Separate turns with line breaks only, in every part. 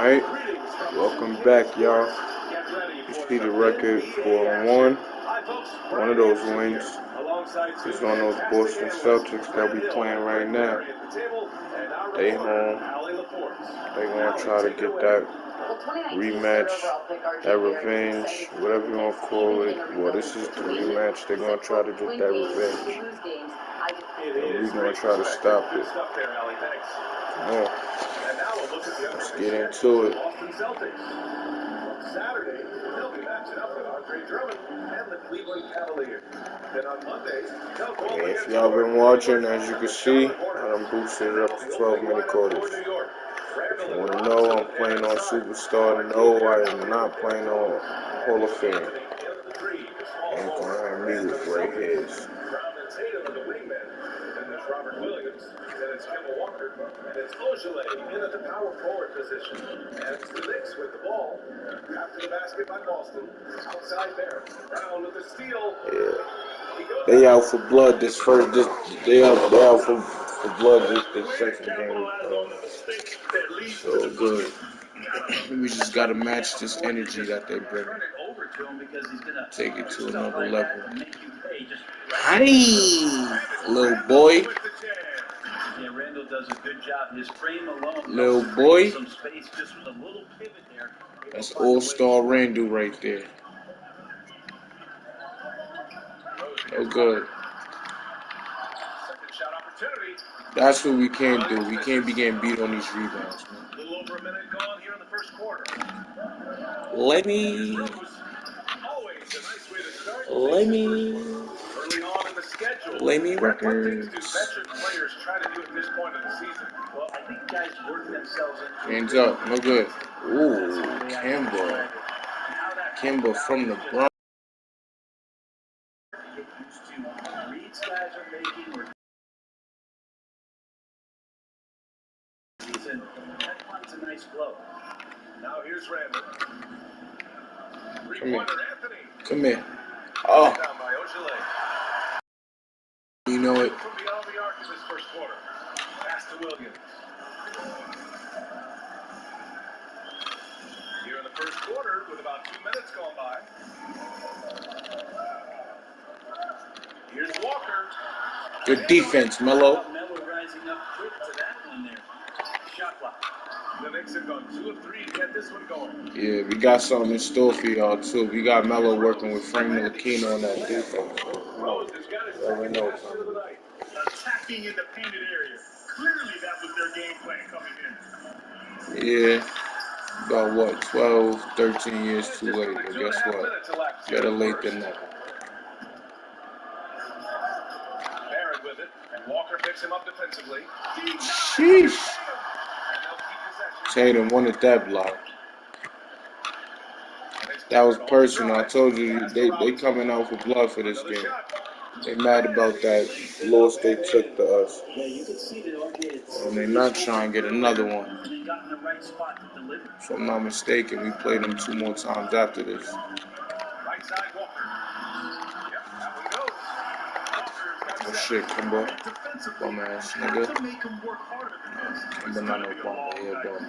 Alright, welcome back, y'all. This be the record 4-1. One of those wins is on those Boston Celtics that we playing right now. They home. They gonna try to get that rematch, that revenge, whatever you wanna call it. Well, this is the rematch. They're gonna try to get that revenge, and we gonna try to stop it. Come on. Let's get into it. Saturday, they'll be matching up with Andre Drummond and the Cleveland Cavaliers. Then on Monday, if y'all been watching, as you can see, I'm boosted it up to 12-minute quarters. If you want to know, I'm playing on Superstar. No, I am not playing on Hall of Fame. I'm going to have music right here. Robert Williams, then it's Kemba Walker, and it's Ojale in at the power forward position. And it's the Knicks with the ball. After the basket by Boston, outside there. Brown with the steal. Yeah. They out for blood they out for blood this second game. So good. We just gotta match this energy that they bring. Take it to another level. Hi, little boy.
Yeah, Randall does a good job. His frame alone.
Little boy.
Some space just with a little pivot there.
That's all-star Randall right there. Oh, good. That's what we can't do. We can't be getting beat on these rebounds, man. A little over a minute gone here in the first quarter. Let me. Records. Hands up, no good. Ooh, Kemba from the Bronx.
That's a nice blow. Now here's Randall.
Come here. Oh. You know it.
From beyond the arc in this first quarter. Pass to Williams. Here in the first quarter, with about 2 minutes gone by. Here's Walker.
Good defense, Melo.
Melo rising up quick to that one there. Shot clock. The Knicks have gone 2 of 3 to get this one going.
Yeah, we got something in store for y'all too. We got Melo working with Frank Ntilikina on that defense.
Attacking in the painted area. Clearly that was their game plan coming in.
Yeah. About what, 12, 13 years too late. But guess what? Better late than never.
Barrett with it, and Walker picks him up defensively.
Sheesh. Tatum wanted that block. That was personal. I told you they coming out for blood for this game. They mad about that loss they took to us. And they're not trying to get another one. If I'm not mistaken, we play them 2 more times after this. Oh shit, Kemba. Bum ass nigga. Kemba not no bum, yeah, bum.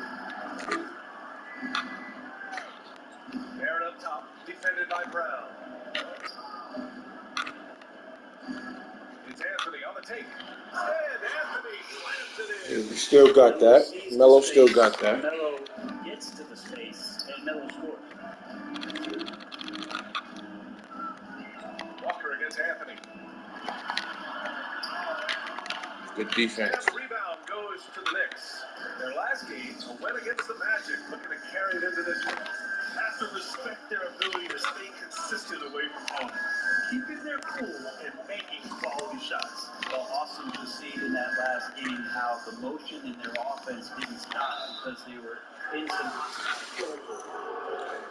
Barrett up top, defended by Brown. It's Anthony on the take. And Anthony slams it in.
Yeah, we still got that. Melo still got that.
Melo gets to the space, and Melo scores. Walker against Anthony.
Good defense.
And the rebound goes to the Knicks. Their last game, a win against the Magic, looking to carry it into this one. Have to respect their ability to stay consistent away from home, keeping their cool and making quality shots. Well, awesome to see in that last game how the motion in their offense didn't stop because they were in some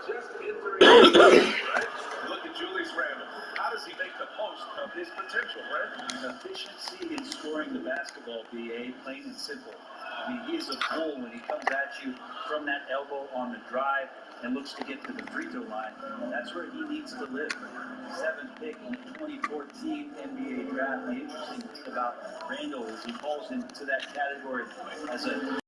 just entering, right? Look at Julius Randle. How does he make the most of his potential, right? Efficiency in scoring the basketball, BA, plain and simple. I mean, he's a bull when he comes at you from that elbow on the drive and looks to get to the free throw line. That's where he needs to live. 7th pick in the 2014 NBA draft. The interesting thing about Randall is he falls into that category as a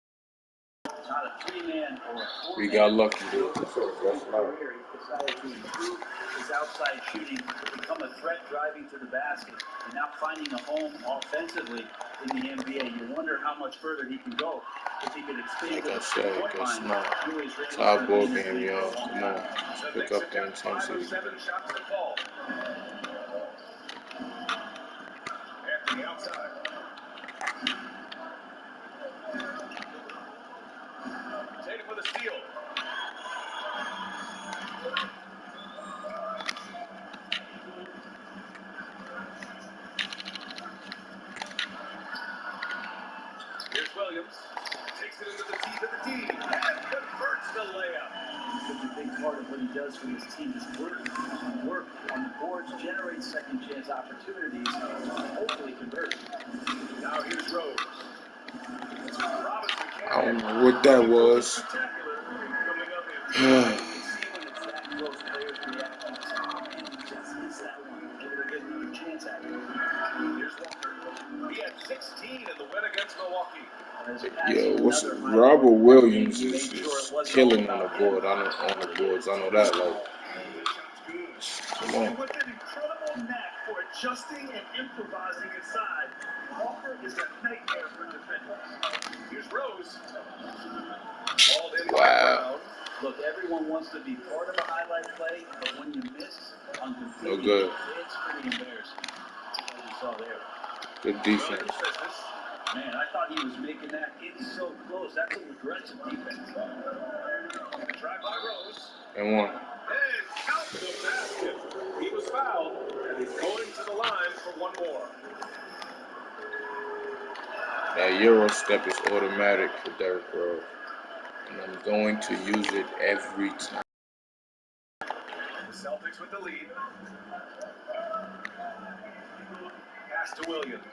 not a three-man or a four-man.
We got lucky there.
Over his career, he's decided to improve his outside shooting, become a threat driving to the basket, and now finding a home offensively in the NBA. You wonder how much further he can go if he could expand
Like I
the
said,
point
that's
line.
not top ball game, y'all. Come on, let's pick up the intensity.
7 shots to fall. Anthony outside. Tatum with a steal. Here's Williams. Takes it into the teeth of the D and converts the layup.
Such a big part of what he does for his team is work on the boards, generate second chance opportunities, and hopefully convert.
Now here's Rose. Robinson
I don't know what that was.
Here's Walker. He had 16 in the win against Milwaukee.
Yo, what's Robert Williams is killing on the board. I know on the boards. I know that. Like, come on.
With an incredible knack for adjusting and improvising inside, Walker is a nightmare for defenders.
Here's Rose.
Wow.
Look, everyone wants to be part of a highlight play, but when you miss on completing,
No good.
it's pretty embarrassing. As you saw there.
Good defense.
Man, I thought he was making that in so close. That's an aggressive defense.
Drive by Rose.
And one.
And count the basket. He was fouled, and he's going to the line for one more.
That Euro step is automatic for Derrick Rose. And I'm going to use it every time.
The Celtics with the lead. Pass to Williams.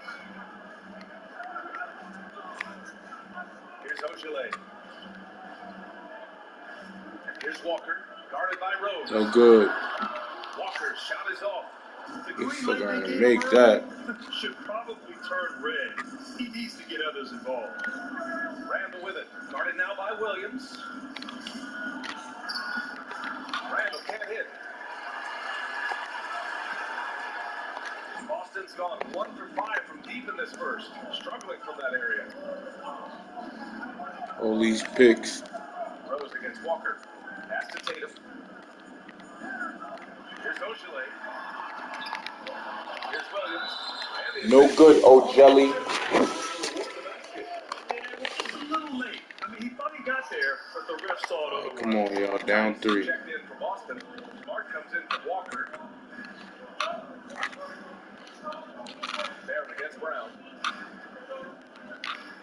Here's Ogilvy. Here's Walker, guarded by Rose.
No good.
Walker's shot is off.
He's still going to make that.
Should probably turn red. He needs to get others involved.
Randall with it. Guarded now by Williams. Randall can't hit. Boston's gone 1 for 5 from deep in this first. Struggling from that area.
All these picks.
Rose against Walker. Pass to Tatum. Here's Ogilvy. Here's Williams.
No good, O'Jelly.
A little late. I mean, he thought he got there, but the ref saw it otherwise.
Come on, y'all. Down 3.
Checked in for Boston. Smart comes in for Walker. Barrett against Brown.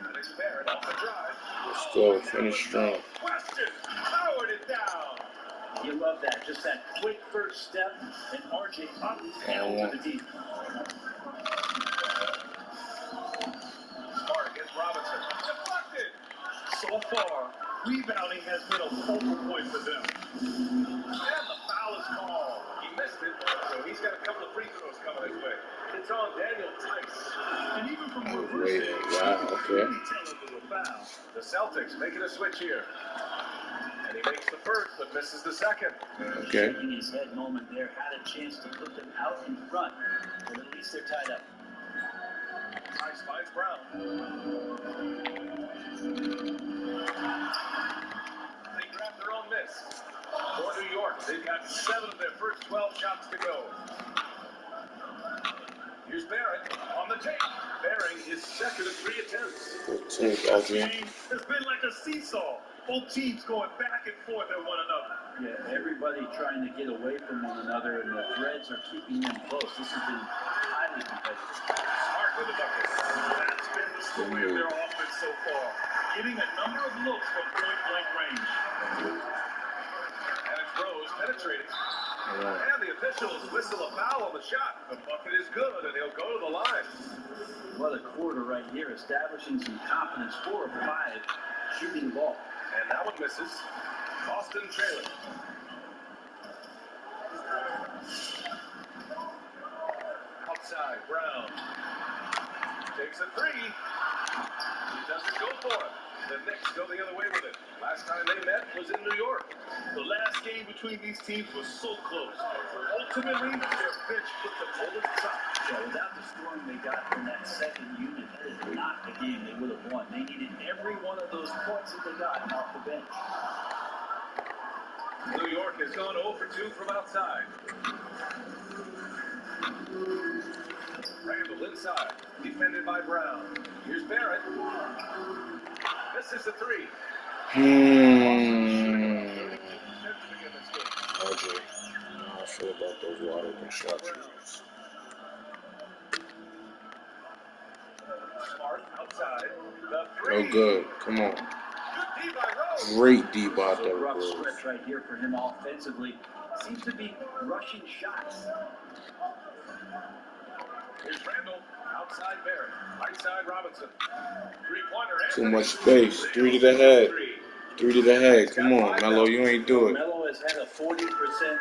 Alex Barrett off the drive.
Let's go. Finish strong.
Question. Powered it down.
You love that. Just that quick first step and arch it up and over the deep.
Smart against Robinson. Deflected.
So far, rebounding has been a focal point for them.
And the foul is called. He missed it, so he's got a couple of free throws coming his way. It's on Daniel Tice.
And even from reverse
Wait,
edge,
wow, okay.
you can tell it was a foul.
The Celtics making a switch here. And he makes the first, but misses the second.
Okay.
Shaking his head moment there, had a chance to put them out in front, but at least they're tied up.
Tice finds Brown. They grab their own miss. For New York, they've got 7 of their first 12 shots to go. Here's Barrett on the take. Bearing his second of 3 attempts.
Take
This
again.
game has been like a seesaw. Both teams going back and forth at one another. Yeah, everybody trying to get away from one another, and the threads are keeping them close. This has been highly competitive.
Smart with the bucket.
That's been the story of their offense so far. Getting a number of looks from point-blank range.
And it's Rose penetrating. And the officials whistle a foul on the shot. The bucket is good, and he'll go to the line.
What a quarter right here, establishing some confidence. 4 of 5 shooting the ball.
And that one misses. Boston trailing. Brown takes a 3. He doesn't go for it. The Knicks go the other way with it. Last time they met was in New York.
The last game between these teams was so close. Ultimately, their bench put them over the top. Yeah, without the scoring they got from that second unit, that is not the game they would have won. They needed every one of those points that they got off the bench.
New York has gone 0 for 2 from outside. Randall inside, defended by Brown. Here's Barrett. This is the three.
RJ, how I feel about those water constructions.
Smart outside. The three.
No good. Come on.
Good D by Rose.
Great D by
So
Derrick
rough
Rose.
stretch right here for him offensively. Seems to be rushing shots.
Here's Randall. Outside Barrett. Right side Robinson. Three-pointer.
Too much space. 3 to the head. 3 to the head. Come on, Melo. You ain't do it.
Melo has had a 40%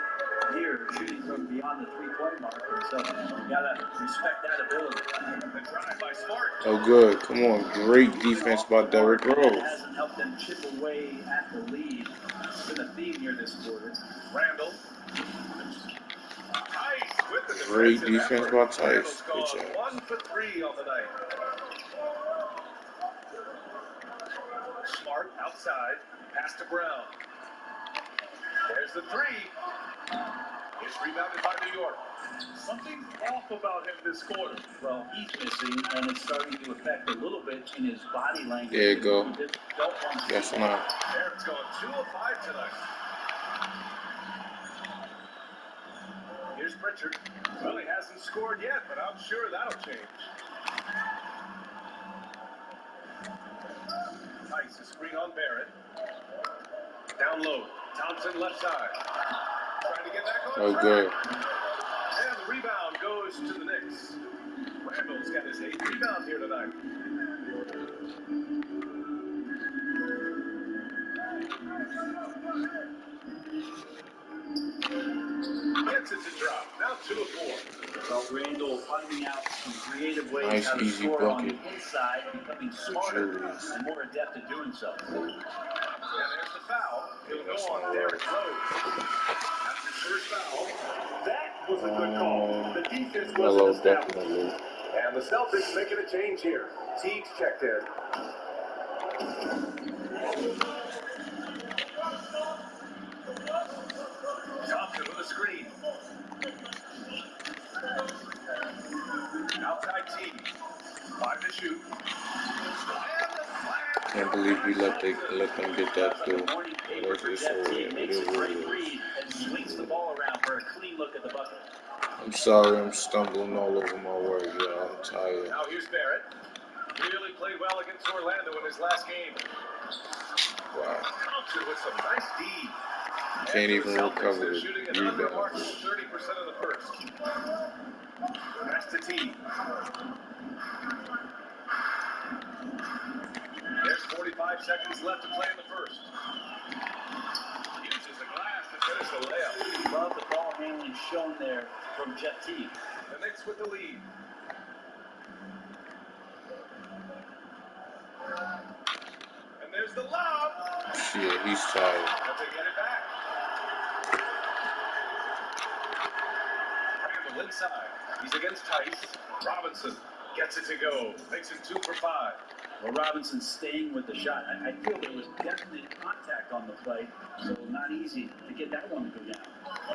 year shooting from beyond the three-point mark. So you gotta respect that ability.
The drive by Smart.
Oh, good. Come on. Great defense by Derrick
That
Rose.
hasn't helped them chip away at the lead. It's been a theme here this quarter.
Randall. Tice with the
Great
defensive
defense
effort.
by Tice.
Randall's
Good
gone
job.
1 for 3 on the night. Smart outside. Pass to Brown. There's the three. It's rebounded by New York.
Something's off about him this quarter. Well, he's missing, and it's starting to affect a little bit in his body language.
There you go.
He just don't want to
Guess
see
not.
Barrett's gone 2 of 5 tonight. Here's Pritchard. Well, he hasn't scored yet, but I'm sure that'll change. Tice, a screen on Barrett. Down low. Thompson left side. Trying to get back on
Oh,
track.
good.
And the rebound goes to the Knicks. Randall's got his 8th rebound here tonight. Gets it to drop. Now 2 of 4.
Well, Randall finding out some creative ways
Nice,
how to
easy
score on
bucket.
the inside, becoming smarter
Julius.
and more adept at doing so.
And there's the foul. He'll go on Derrick Rose. That's his first foul. That was a good call. The defense
Melo,
wasn't established.
definitely.
And the Celtics making a change here. Teague's checked in. Thompson with a screen. Outside Teague. 5 to shoot.
Can't believe we let them get that through. It's over. It is what it is.
And swings the ball around for a clean look at the bucket.
I'm sorry, I'm stumbling all over my words, y'all. I'm tired.
Now here's Barrett. Really played well against Orlando in his last game.
Wow.
Thompson with some nice D.
Can't even recover the
shooting an unremarkable
rebounds.
30% of the first. Pass to T. There's 45 seconds left to play in the first. Uses the glass to finish the layup.
Love the ball handling shown there from Jeff Teague.
The Knicks with the lead. And there's the lob.
Yeah, he's tired.
But they get it back. Randall inside. He's against Tice. Robinson gets it to go. Makes it 2 for 5.
Well, Robinson staying with the shot. I feel there was definite contact on the play, so not easy to get that one to go down.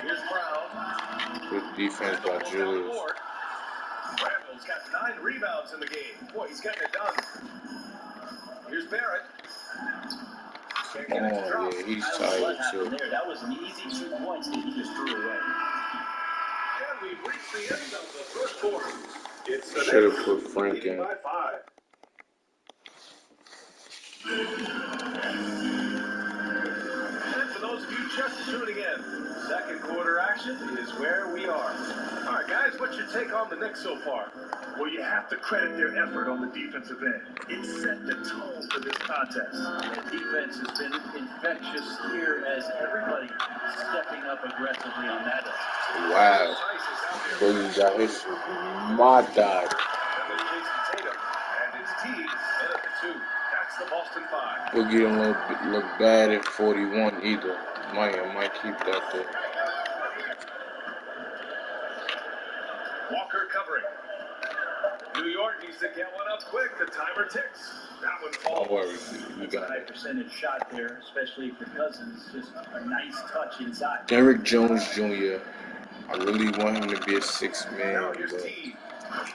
Here's Brown.
Good defense by Julius.
Randall's got 9 rebounds in the game. Boy, he's getting it done. Here's Barrett. Can't get it to drop.
Yeah, he's
I don't know what
tired
happened
too.
there. That was an easy 2 points that he just threw away.
And we've reached the end of the first quarter. It's the
Should have
Knicks
put Frank
leading
in.
by 5. And for those of you just tuning in, second quarter action is where we are. All right, guys, what's your take on the Knicks so far?
Well, you have to credit their effort on the defensive end. It set the tone for this contest. The defense has been infectious here as everybody stepping up aggressively on that end.
Wow. Boogie got his my God.
And then Jason Tatum. And it's Teague in at the 2. That's That's the Boston 5.
Boogie don't look bad at 41 either. Might keep that there.
Walker covering. New York needs to get one up quick. The timer ticks. That one falls.
Don't worry, we
That's a
got
high
it.
percentage shot there, especially for Cousins. Just a nice touch inside.
Derrick Jones Jr. I really want him to be a 6
Now
man,
here's
but
T.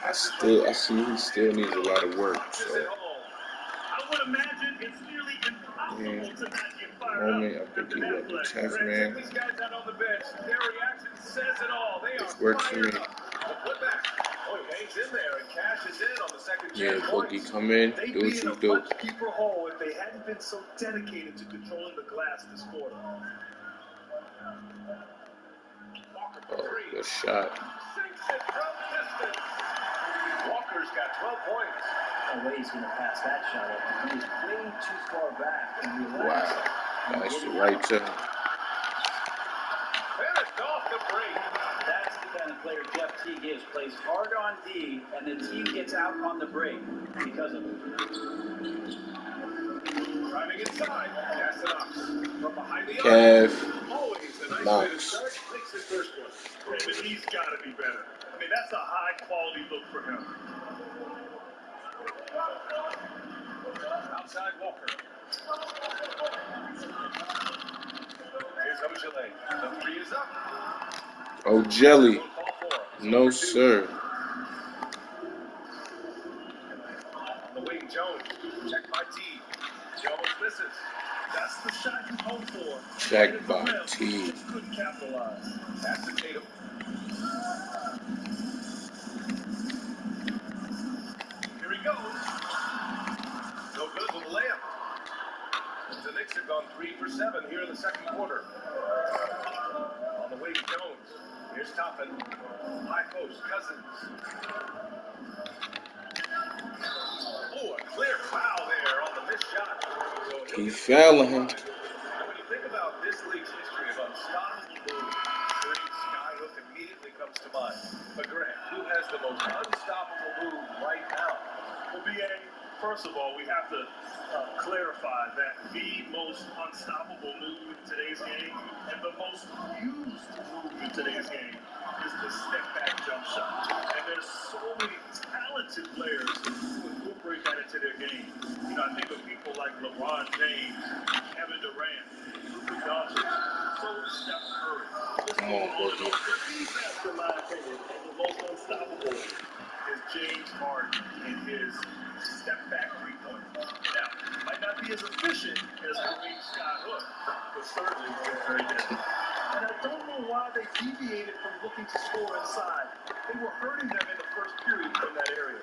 I see he still needs a lot of work. So
I would imagine it's nearly impossible
yeah,
to not get
the
fired
moment
up
I think
after
he
that
was the
play.
10th man.
These guys out on the bench, their reaction says it all. They
It's
are
worked for me.
fired up. The putback. Oh, he hangs in there and cashes in on the second
Yeah,
chance
Boogie,
points.
come in,
They'd
do
be
what
in
you
a
do.
much deeper hole if they hadn't been so dedicated to controlling the glass this quarter.
Walker for
Oh,
three.
good shot.
Sinks it from distance. Walker's got 12 points.
No way he's going to pass that shot up. He is way too far back and relaxed.
Wow, that's the right to him.
Finished off the break.
That's the kind of player Jeff Teague is. Plays hard on D, and the team gets out on the break because of it.
Driving inside. Pass to Knox. From behind the arc.
Kev
Always a nice way to
Knox.
start. Makes his first one.
Yeah, but he's got to be better. I mean, that's a high-quality look for him.
Outside Walker. Here's Ojale. The three is up.
Oh, Jelly.
Don't fall for him.
No, sir.
On the wing, Jones. Checked by T. Jones misses.
That's the shot you hope for.
Checked by T.
Just couldn't capitalize.
Pass to Tatum. Here he goes. No good with the layup. The Knicks have gone 3 for 7 here in the second quarter. On the wing, Jones. Here's Toppin. High post, Cousins. Oh, a clear foul there on the missed shot. So
He fouling him.
and when you think about this league's history of unstoppable moves, Greg Skyhook immediately comes to mind. But Greg, who has the most unstoppable move right now?
Well, BA, first of all, we have to clarify that the most unstoppable move in today's game and the most used move in today's game is the step-back jump shot. And there's so many talented players who incorporate that into their game. You know, I think of people like LeBron James, Kevin Durant, Luka Doncic, so Steph Curry.
Come on, Boogie.
The mastermind opinion, the most unstoppable is James Harden and his step-back three-point. Now, might not be as efficient as Kareem Skyhook, but certainly very different. And I don't know why they deviated from looking to score inside. They were hurting them in the first period from that area.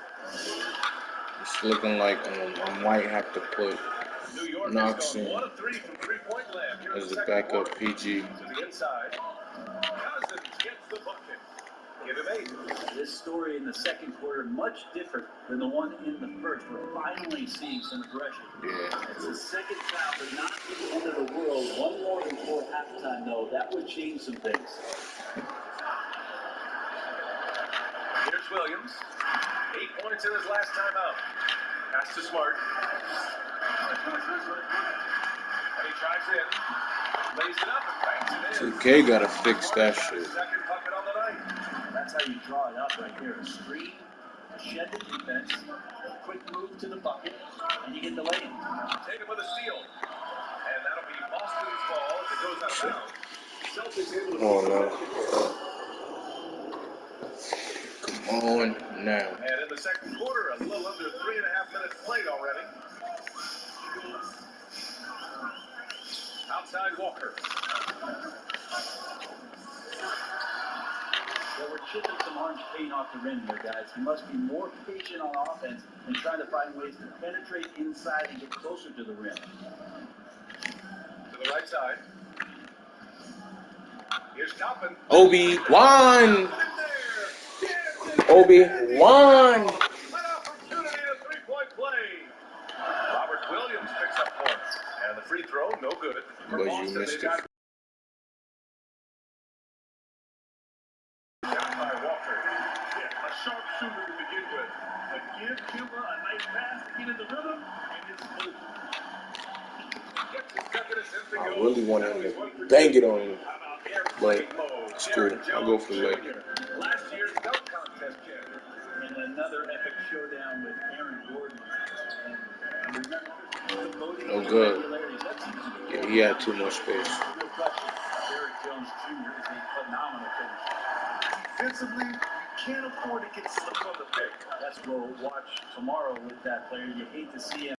It's looking like I might have to put
New York
Knox
has gone
in
1 of 3 from three-point land here in
as
the
a
second
backup
quarter.
PG.
To the inside. Cousins gets the bucket. Give him 8.
This story in the second quarter much different than the one in the first. We're finally seeing some aggression.
Yeah.
It's the second foul, but not the end of the world. One more before halftime, though. That would change some things.
Here's Williams. 8 points in his last time out. Pass to Smart. And he drives in. Lays it up and banks it in.
2K gotta fix that shit.
Second bucket on the night.
That's how you draw it up right here. A screen, a shed the defense, a quick move to the bucket, and you get the lane.
Tatum with a steal. And that'll be Boston's ball as it goes out of bounds. Celtics able to
Oh no. Come on now.
And in the second quarter, a little under 3.5 minutes played already. Outside Walker.
Well, we're chipping some orange paint off the rim here, guys. You must be more patient on offense and trying to find ways to penetrate inside and get closer to the rim.
To the right side. Here's Toppin.
Obi-Wan! Obi-Wan!
An opportunity, a three-point play. Robert Williams picks up points. And the free throw, no good. For
But
Boston,
you missed
they've
it.
got shot by Walker.
Yeah, a sharp shooter to begin with. But give Cuba a nice pass to get in the rhythm, and it's moving.
I really wanted him to bang it on him, but it's cool. I'll go for the leg.
Last year's dunk contest champion.
And another epic showdown with Aaron Gordon. And remember, the
No good. Yeah, he had too much space.
No question. Derrick Jones Jr. is a phenomenal finisher.
Defensively, you can't afford to get slipped on the pick.
That's what we'll watch tomorrow with that player. You hate to see him.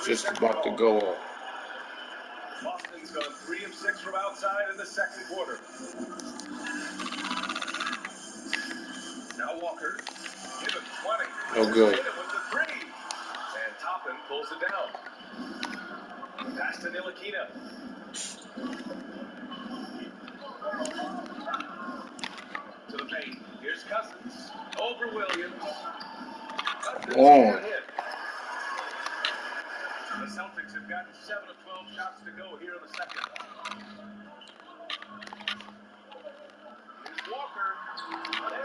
Just about to go off.
Boston's gone 3 of 6 from outside in the second quarter. Now Walker, give him 20.
No good.
Hit him with the 3. And Toppin pulls it down. Pass to Ntilikina. To the paint. Here's Cousins. Over Williams. Cousins
On.
hit. The Celtics have gotten 7 of 12 shots to go here in the second. Here's Walker.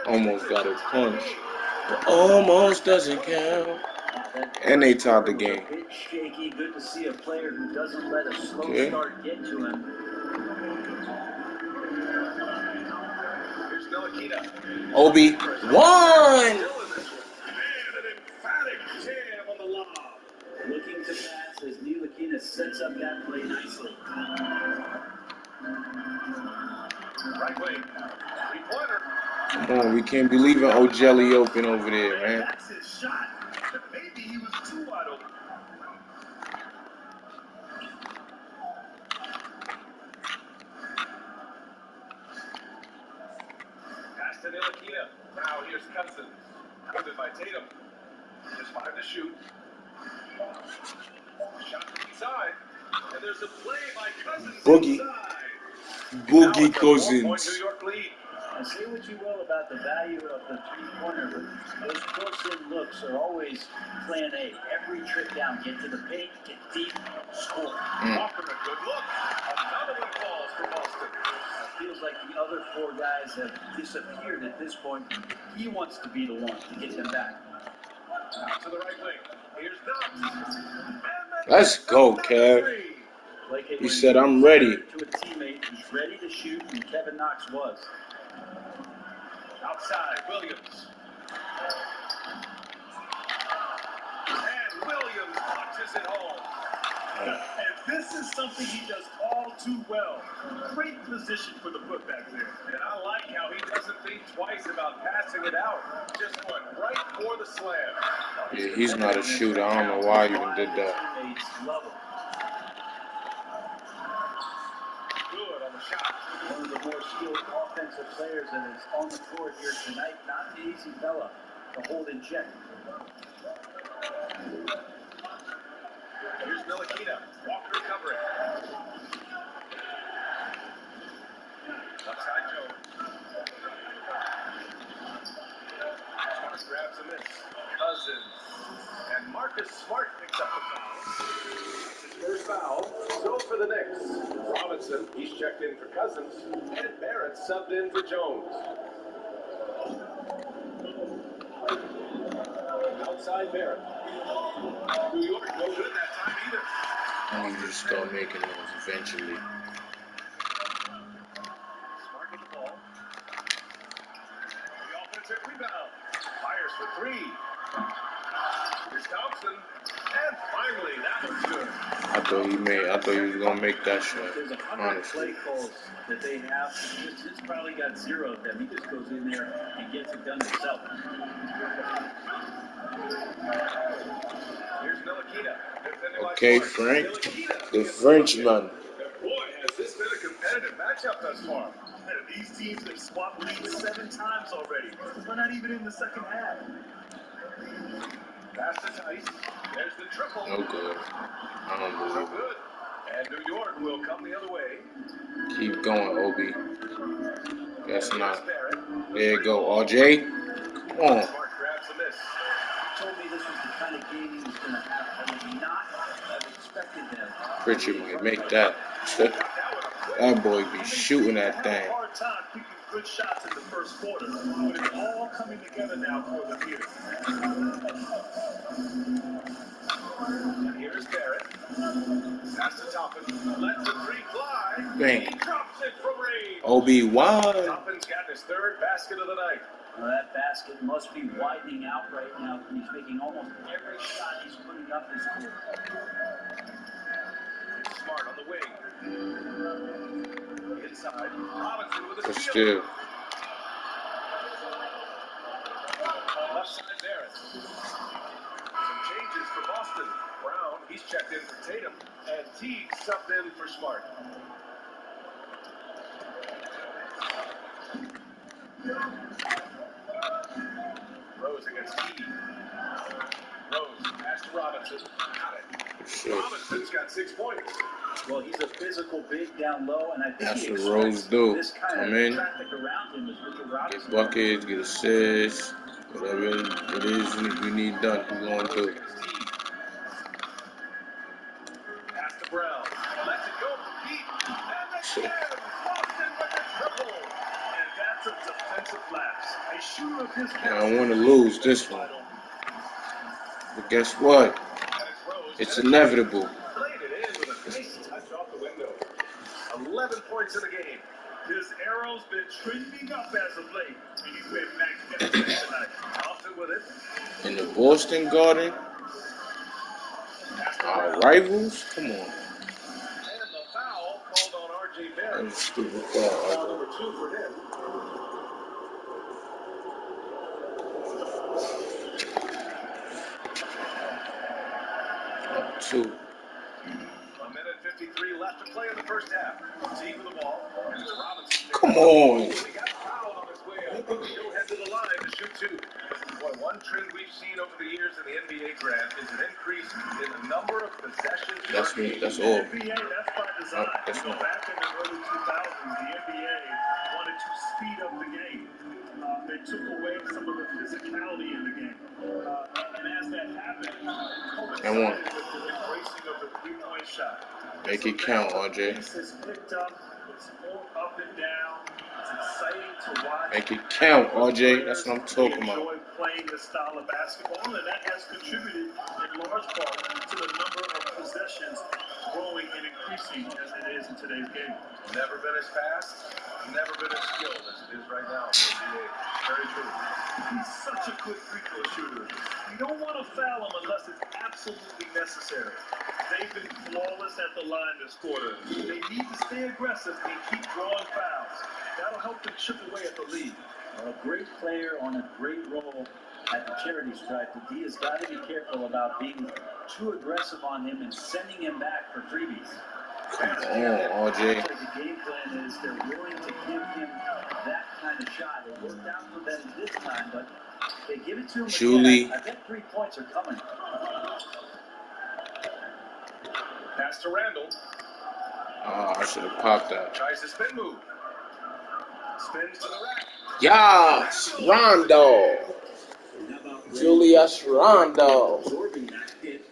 Almost got a punch. But almost doesn't count. And they tied the game.
A bit shaky. Good to see a player who doesn't let a slow start get to him.
Here's Ntilikina.
Obi won.
And an emphatic jam on the lob.
Looking to pass as Ntilikina sets up that play nicely.
Right wing. Three-pointer.
Come on, we can't be leaving O'Jelly open over there, man.
That's his shot. Maybe he was too wide open. Pass to Ntilikina. Now here's Cousins. Covered by Tatum. Just 5 to shoot. Shot from inside. And there's a play by Cousins
Boogie.
inside.
Boogie
Now it's a 4-point
Cousins.
New York lead.
And say what you will about the value of the three-pointer, but those close-in looks are always plan A. Every trip down, get to the paint, get deep, score.
Walker, a good look. Another one falls for Boston.
It feels like the other 4 guys have disappeared at this point. He wants to be the one to get them back.
Out to the right wing. Here's Knox.
Let's go, Kev. He said, I'm ready.
To a teammate who's ready to shoot, and Kevin Knox was.
Outside, Williams. And Williams punches it home. And this is something he does all too well. Great position for the putback there. And I like how he doesn't think twice about passing it out. Just went right for the slam.
Yeah, he's not a shooter. I don't know why he even did that.
Good on the shot.
One of the more skilled offensive players that is on the floor here tonight. Not the easy fella to hold in check.
Here's Ntilikina. Walker covering. Upside Jones. Thomas grabs a miss. Cousins. And Marcus Smart picks up the foul. His first foul. So for the Knicks. Robinson, he's checked in for Cousins. And Barrett subbed in for Jones. Outside Barrett. New York no good that time either.
I need to start making those eventually.
Smart with the ball. The offensive rebound. Fires for 3. Here's Thompson. And finally, that one's good.
I thought he was gonna make that shot.
There's 100
Honestly.
play calls that they have. He's probably got 0 of them. He just goes in there and gets it done himself.
Here's Ntilikina.
Okay, Frank, the Frenchman.
Boy, has this been a competitive matchup thus far. These teams have swapped leads 7 times already. We're not even in the second half. Pass to Tice. There's the triple.
No good. I don't
So
believe
good. And New York will come the other way.
it. Keep going, Obi. That's not.
Barrett.
There you go, RJ. Come on.
Smart grabs a miss.
Told me this was the kind of game he was going to have. I would not have expected them.
Pritchard might make that. That boy be shooting that thing.
Hard time picking good shots in the first quarter, but it's all coming together now for them here. And here's Barrett. Pass to Toppin. Lets the three fly.
Bang.
He drops it from range.
Obi-Wan.
Toppin's got his third basket of the night.
Well, that basket must be widening out right now. He's making almost every shot he's putting up this quarter.
It's Smart on the wing. Inside. Robinson with a
But
steal.
still.
Left side Barrett. Some changes for Boston. Brown, he's checked in for Tatum. And Teague subbed in for Smart. Rose against Teague. Rose, pass to Robinson. Got it.
Shit.
Robinson's got 6 points.
Well, he's a physical big down low, and I think
That's
he
what
expects
Rose do.
this kind
Come
of
in,
traffic around him as Richard Robinson.
get buckets, get assists, whatever it is you need done, you going to do.
Pass to Brown. Lets it go for Pete. And again, Boston with a triple. And that's a defensive lapse. A shooter of his
I don't want to lose this one. But guess what?
And it's Rose.
It's inevitable.
Played it in with a nice touch off the window. 11 points in the game.
His arrow's been trending up as of late, and he's been magnificent tonight.
Thompson with it.
In the Boston Garden,
Pass to
our
Brown.
rivals? Come on.
And the foul called on R.J.
That
Barrett.
was a stupid
Foul
foul.
number 2 for him.
Two.
1:53 left to play in the first half. Teague with the ball. And it's Robinson.
Come on.
He got fouled on his way up. He'll head to the line to shoot 2. Boy, one trend we've seen over the years in the NBA draft is an increase in the number of possessions.
That's me. That's all.
NBA, that's by design.
That's
You know,
not.
back in the early 2000s, the NBA wanted to speed up the game. They took away some of the physicality in the game. And as that happened, it
And one.
coincided with the embracing of the three-point shot.
Make it count, RJ.
Pace has picked up. It's more up and down. It's exciting to watch.
Make it count, RJ. That's what I'm talking
We
about.
enjoy playing this style of basketball, and that has contributed in large part to the number of possessions growing and increasing as it is in today's game.
Never been as fast, never been as skilled as it is right now in the NBA. Very true.
He's such a good free throw shooter. You don't want to foul him unless it's absolutely necessary. They've been flawless at the line this quarter. They need to stay aggressive and keep drawing fouls. That'll help them chip away at the lead. A great player on a great role at the charity stripe. The D has got to be careful about being too aggressive on him and sending him back for freebies.
Come on, RJ.
The game plan is they're willing to give him that kind of shot. It worked out for them this time, but they give it to him
Julie.
again. I bet 3 points are coming.
Pass to Randall.
Oh, I should have popped that.
Tries the spin move. Spins to the rack.
Yes, Rondo. Julius Rondo.
Absorbing that hit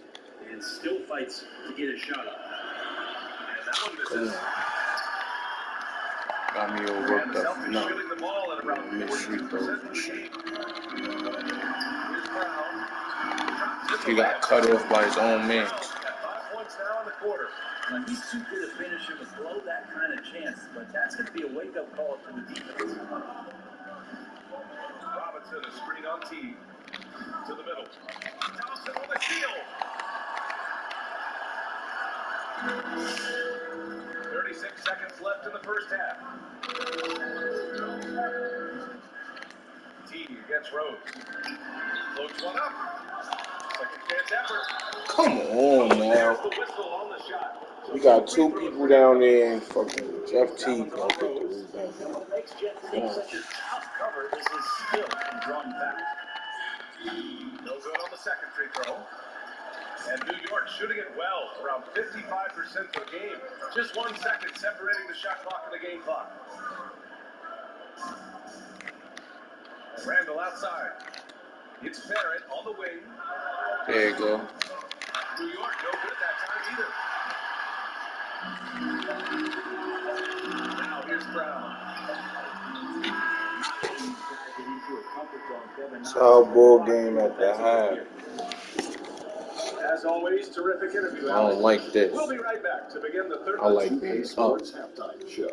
and still fights to get a shot up.
And that one
Come
misses.
on. Got me all
And
worked up.
Celtics
No.
shooting the ball at around
Miss free
42%
throws
of
and
the
shit.
game. Here's Brown. Drops it
He got cut off by his own man.
Brown's got 5 points now in the quarter.
Now, he's too good a finisher to blow that kind of chance, but that's going to be a wake-up call for the defense.
Robinson, a screen on T. To the middle. Thompson with a steal. 36 seconds left in the first half. T against Rose. Floats one up. Second chance effort.
Come on now.
There's the whistle on the shot.
We got 2 people down there and fucking Jeff T gonna get the rebound.
What makes Jeff Teague such a tough cover is his skill in drawing fouls.
No good on the second free throw. And New York shooting it well, around 55% per game. Just 1 second separating the shot clock and the game clock. Randall outside. It's Barrett on the wing.
There you go.
New York no good that time either. Now here's Brown.
It's our ball game at the half.
As always, terrific interview.
I don't like this.
We'll be right back to begin the third.
I like being up.
Sports halftime show.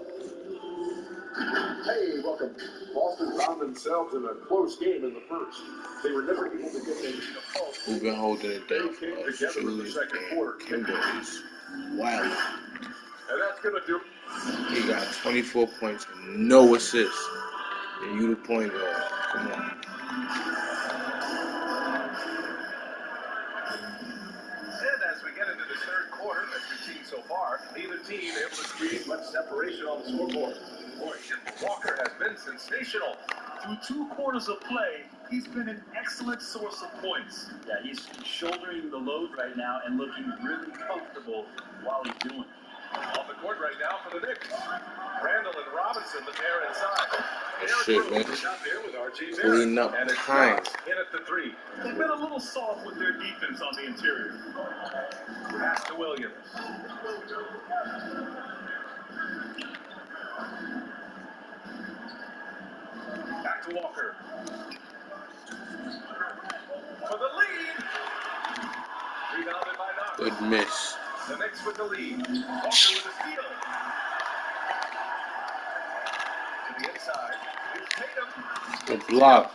Hey, welcome. Boston found themselves in a close game in the first. They were never able to get into the pulse.
Who's been holding it down for us? Julius and Kimber is wild.
And that's going to do.
He got 24 points and no assists. And you the point guard. Come on.
And as we get into the third quarter, as we've seen so far, neither team able to create much separation on the scoreboard. Boy, Walker has been sensational.
Through 2 quarters of play, he's been an excellent source of points. Yeah, he's shouldering the load right now and looking really comfortable while he's doing it.
On the court right now for the Knicks. Randall and Robinson, the pair inside.
That shit, man. Clean up
and it's
time.
in at the 3.
They've been a little soft with their defense on the interior.
Pass to Williams. Back to Walker. For the lead. Rebounded by Knox.
Good miss.
The Knicks with the lead. Walker with a steal. To the inside. Here's Tatum.
Good block.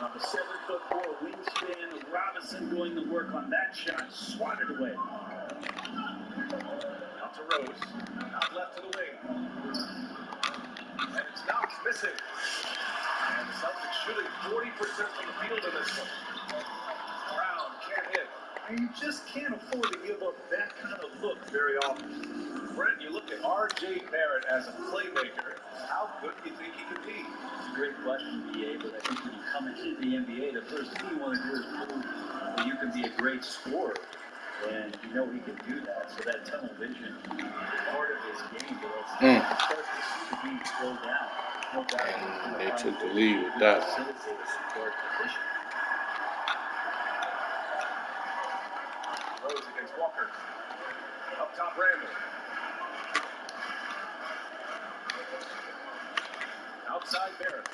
A 7'4" wingspan of Robinson doing the work on that shot. Swatted away.
Out to Rose. Out left to the wing. And it's Knox missing. And the Celtics shooting 40% from the field in this one. Brown can't hit.
And you just can't afford to give up that kind of look very often.
Brent, you look at R.J. Barrett as a playmaker. How good do you think he could be?
It's a great question, BA, but I think when you come into the NBA, the first thing you want to do is prove that you can be a great scorer. And you know he can do that. So that tunnel vision is part of his game. But it starts to see the game slow down. No doubt.
And they took the lead with that.
Rose against Walker. Up top, Randall. Outside Barrett.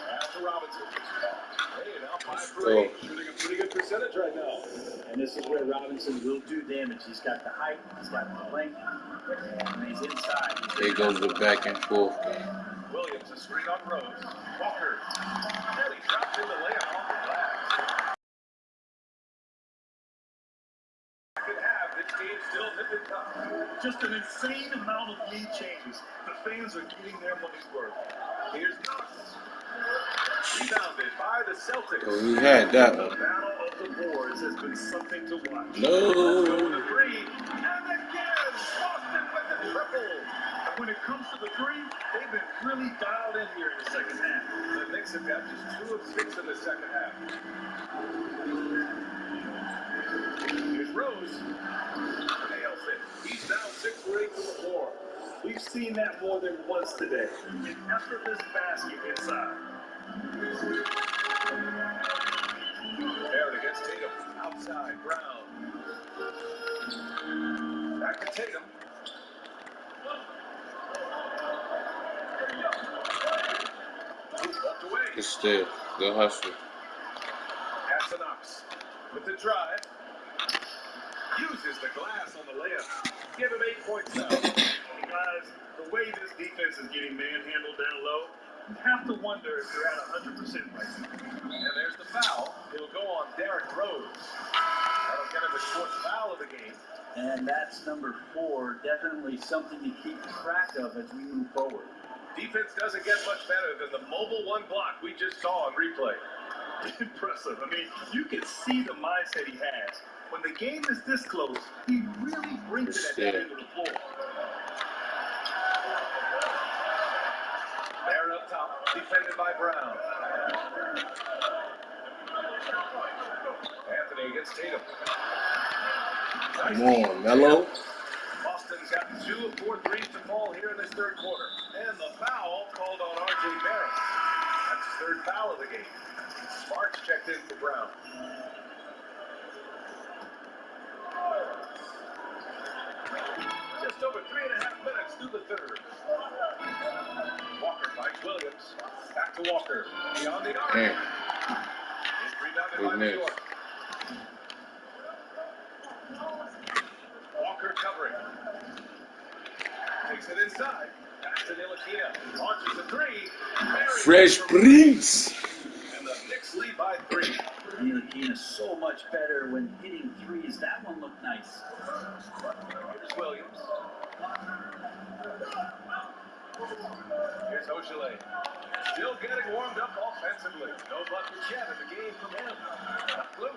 Pass to Robinson. Hey, now 5 for 8. Shooting a pretty good percentage right now.
And this is where Robinson will do damage. He's got the height, he's got the length, and he's inside.
There goes the back and forth game.
Williams, a screen on Rose. Walker. And he dropped in the layup off the glass. Second half, this game still nipping tough.
Just an insane amount of lead changes. The fans are getting their money's worth.
Here's Knox. Rebounded by the Celtics.
Oh, we had that
The
one.
battle of the boards has been something to watch.
No.
Let's go to the 3. And again, Boston with the triple.
When it comes to the 3, they've been really dialed in here in the second half.
The Knicks have got just 2 of 6 in the second half. Here's Rose. Nails it. He's now 6 for 8 from the floor.
We've seen that more than once today. An effortless basket inside.
Barrett against Tatum. Outside, Brown. Back to Tatum. Walked away.
Good steal. Good hustle.
Pass to Knox. With the drive. Uses the glass on the layup. Give him 8 points now.
Guys, the way this defense is getting manhandled down low, you have to wonder if they're at 100% right now.
And there's the foul. It'll go on Derrick Rose. That'll get him the 4th foul of the game.
And that's number 4. Definitely something to keep track of as we move forward.
Defense doesn't get much better than the mobile 1 block we just saw on replay.
Impressive. I mean, you can see the mindset he has. When the game is this close, he really brings it at that end of the floor.
Barrett up top, defended by Brown. Anthony against Tatum.
Come on, Melo.
Boston's got 2 of 4 threes to fall here in this third quarter. And the foul called on R.J. Barrett. That's the 3rd foul of the game. Sparks checked in for Brown. Just over 3.5 minutes through the third. Walker finds Williams. Back to Walker. Beyond the arc.
Damn.
It's rebounded
Good
by New
miss.
York. Walker covering. Takes it inside. Pass to Ntilikina. Launches a three.
Fresh Prince.
And the Knicks lead by 3.
Ntilikina so much better when hitting threes. That one looked nice.
Here's Williams. Here's Ogilvy. Still getting warmed up offensively. No buckets yet in the game from him. Up loose.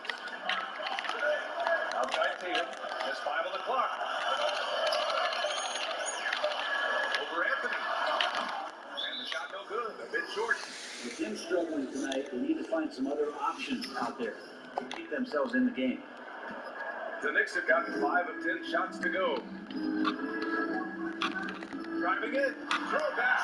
Outside Tatum. Just 5 on the clock. Over Anthony. And the shot no good. A bit short.
With them struggling tonight, they need to find some other options out there to keep themselves in the game.
The Knicks have gotten 5 of 10 shots to go. Driving in. Throw it back.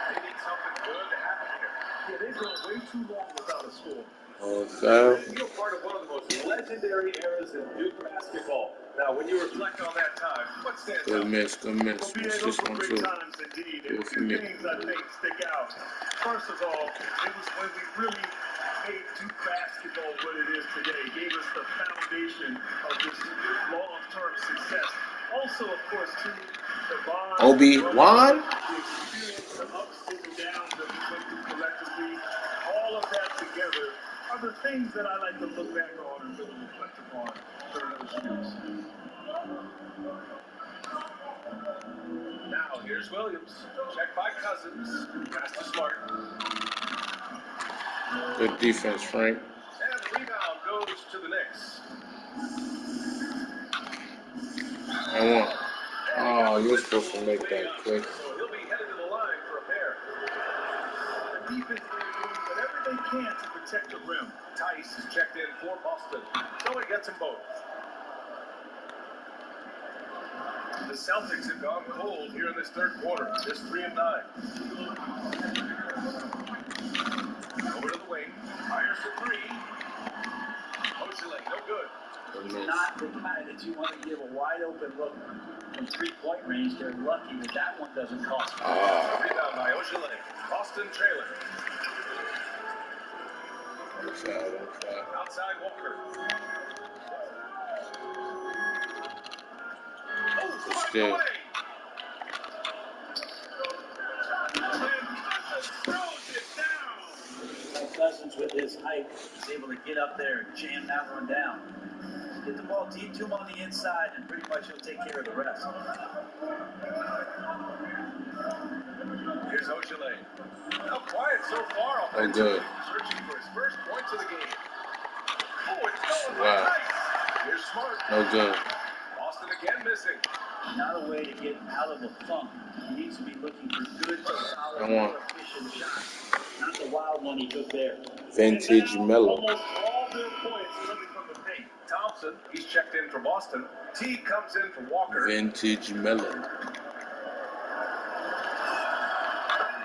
They need something good to happen here.
Yeah, they've gone way too long without a score.
Oh, foul.
You're part of one of the most legendary eras in Duke basketball. Now, when you reflect on that time, what stands
Good
out?
miss. Good miss.
Well,
Miss
those
this
were
one
great
too.
times indeed.
Good
And
for
two
me.
things I think stick out. First of all, it was when we really made Duke basketball what it is today. It gave us the foundation of this long-term success. Also, of course, too, the bond,
Obi-Wan?
the experience, the ups and the downs that we went through collectively, all of that together are the things that I like to look back on and really reflect upon during those years.
Now, here's Williams. Checked by Cousins. Pass to Smart.
Good defense, Frank.
And the rebound goes to the Knicks.
I won. Oh, you're supposed to make that quick.
So he'll be headed to the line for a pair.
The defense is doing whatever they can to protect the rim.
Tice is checked in for Boston. So he gets them both. The Celtics have gone cold here in this third quarter. Just 3 of 9. Over to the wing. Fires the 3. Ogilvy, no good.
Good
He's
miss.
not the guy that you want to give a wide open look from 3-point range. They're lucky that that one doesn't cost.
Ah.
Rebound by Ogilvy. Boston trailing.
Don't foul. Don't foul.
Outside Walker. Oh,
Still.
away. Throws it down.
Cousins with his height is able to get up there and jam that one down. Get the ball deep to him on the inside, and pretty much he'll take care of the rest.
Here's Ogilvy. Now quiet so far.
Oh, good.
Searching for his first points of the game. Oh, it's going by
Wow.
Tice. Here's Smart.
No good.
Boston again missing.
Not a way to get out of the funk. He needs to be looking for good, solid,
I
more
want.
efficient shots. Not the wild one he took there.
Vintage Mellow.
Almost all their points coming from the paint.
Thompson, he's checked in for Boston. T comes in for Walker.
Vintage Mellow.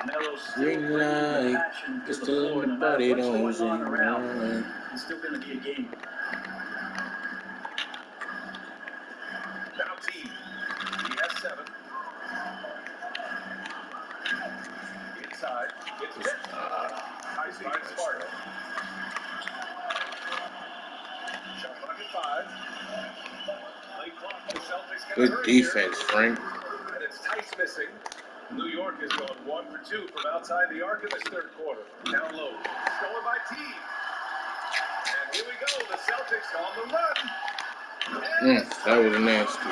Melo's still
Green
bringing the
light.
passion to the
Pistol
floor.
in
No
the
matter
body,
what's
don't
going on
zing
around,
right.
it's still going to be a game.
Now T. He has 7. Inside. It's hit. Tice finds Smart. Shot clock at 5. Late clock. The Celtics get a
Good
hurry
defense, Frank.
here. And it's Tice missing. New York is going 1 for 2 from outside the arc in this third quarter. Down low. Stolen by T. And here we go. The Celtics on the run.
That was nasty.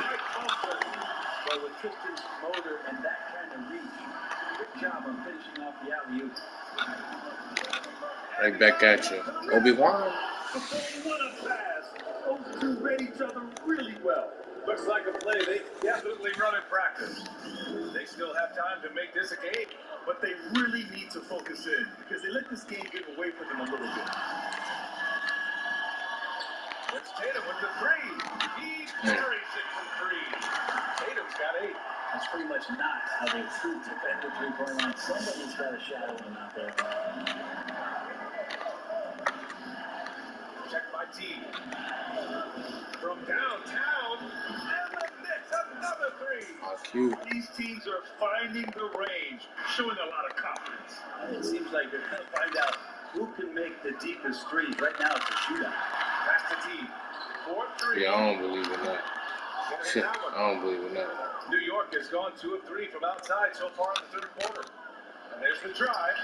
But with Tristan's motor and that kind of reach, good job on finishing off the alley-oop.
Right back at you. Obi-Wan.
What a pass. Those two read each other really well.
Looks like a play they definitely run in practice. They still have time to make this a game.
But they really need to focus in because they let this game get away from them a little bit.
It's Tatum with the 3. He buries it from 3. Tatum's got 8.
That's pretty much not how they shoot at the three-point line. Somebody's got a shot open out there.
Checked by T. From downtown.
And the Knicks, another three.
IQ.
These teams are finding the range, showing a lot of confidence.
It seems like they're going to find out who can make the deepest threes. Right now, it's a shootout.
That's the team. 4-3.
Yeah, I don't believe in that. Shit, I don't believe in that.
New York has gone 2 of 3 from outside so far in the third quarter. And there's the drive.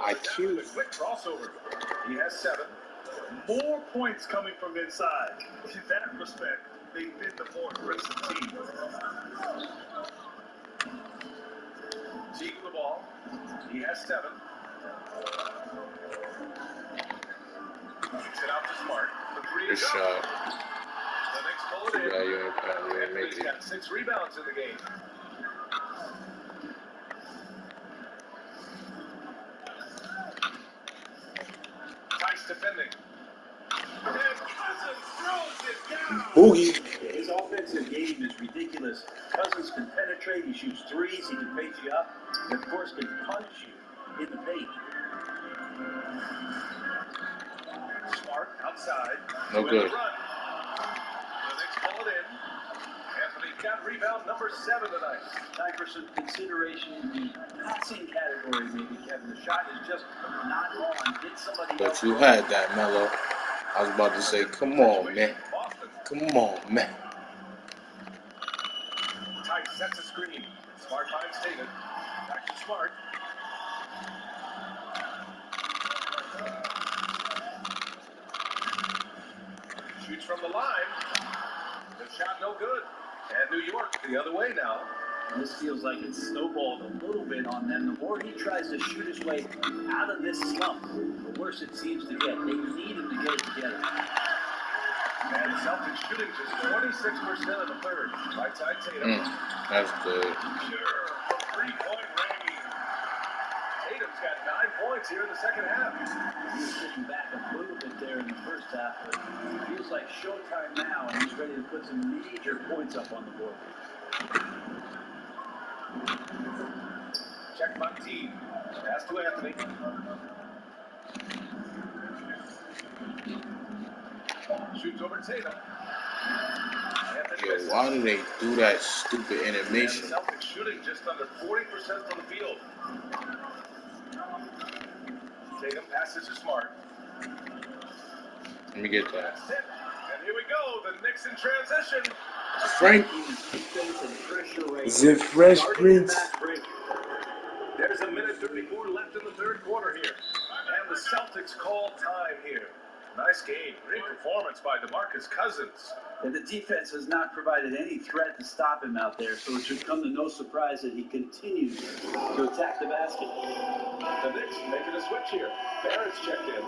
IQ.
The quick crossover. He has 7.
More points coming from inside. In that respect, they've been the more aggressive team.
Teague the ball. He has 7. Kicks it out to Smart. The 3
Good
is up.
shot.
The Knicks pull it
Too
in.
bad you ain't make
Anthony's
it.
got 6 rebounds in the game. Tice defending. And Cousins throws it down.
Boogie.
His offensive game is ridiculous. Cousins can penetrate, he shoots threes, he can face you up, and of course can punish you in the paint.
Smart outside.
No
With
good.
the run. The Knicks pull it in. Anthony's got rebound number 7 tonight.
Time for some consideration in the passing category, maybe, Kevin. The shot is just not on. Get somebody
But
else.
you had that, Melo. I was about to say, come on, man.
Boston.
Come on, man.
Tice sets a screen. Smart finds Tatum. Back to Smart. Shoots from the line. The shot no good. And New York the other way now.
And this feels like it's snowballed a little bit on them. The more he tries to shoot his way out of this slump, the worse it seems to get. They need him to get it together.
And the Celtics shooting just 26% in the third. Right side Tatum.
That's good.
Sure, from 3-point range. Tatum's got 9 points here in the second half.
He was sitting back a little bit there in the first half, but it feels like showtime now, and he's ready to put some major points up on the board.
Check by team. Pass to Anthony. Shoots over Tatum.
Yo, why do they do that stupid
And
animation?
the Celtics shooting just under 40% from the field. Tatum passes to Smart.
Let me get that.
That's it. And here we go. The Knicks in transition.
Frank, is it Fresh Prince?
There's a minute 34 left in the third quarter here. And the Celtics call time here. Nice game. Great performance by DeMarcus Cousins.
And the defense has not provided any threat to stop him out there, so it should come to no surprise that he continues to attack the basket.
The Knicks making a switch here. Barrett's checked in.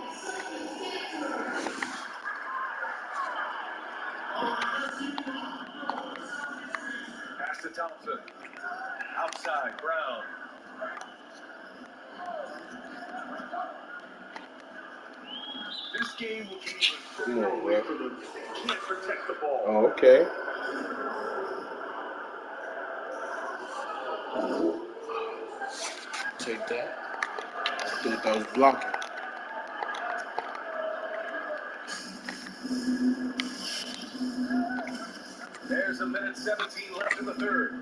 Pass to Thompson. Outside, Brown.
This game will be
Come on, bro.
for them. They can't protect the ball.
Oh, okay. Take that. I thought that was blocking.
There's a minute 17 left in the third.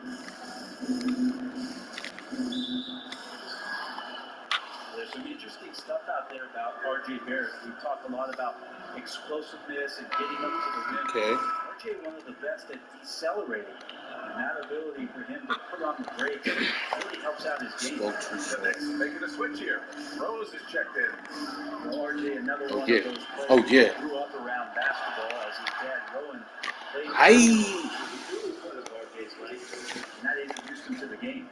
There's some interesting stuff out there about R.J. Barrett. We've talked a lot about explosiveness and getting up to the rim.
Okay.
R.J. one of the best at decelerating. And that ability for him to put on the brakes really helps out his game.
Spoke too
The
soon.
Knicks making a switch here. Rose is checked in.
Well, R.J. another
Oh,
one
yeah.
of those players
Oh, yeah.
who grew up around basketball as his dad Rowan played.
Aye.
He really part of R.J.'s life, and that introduced him to the game.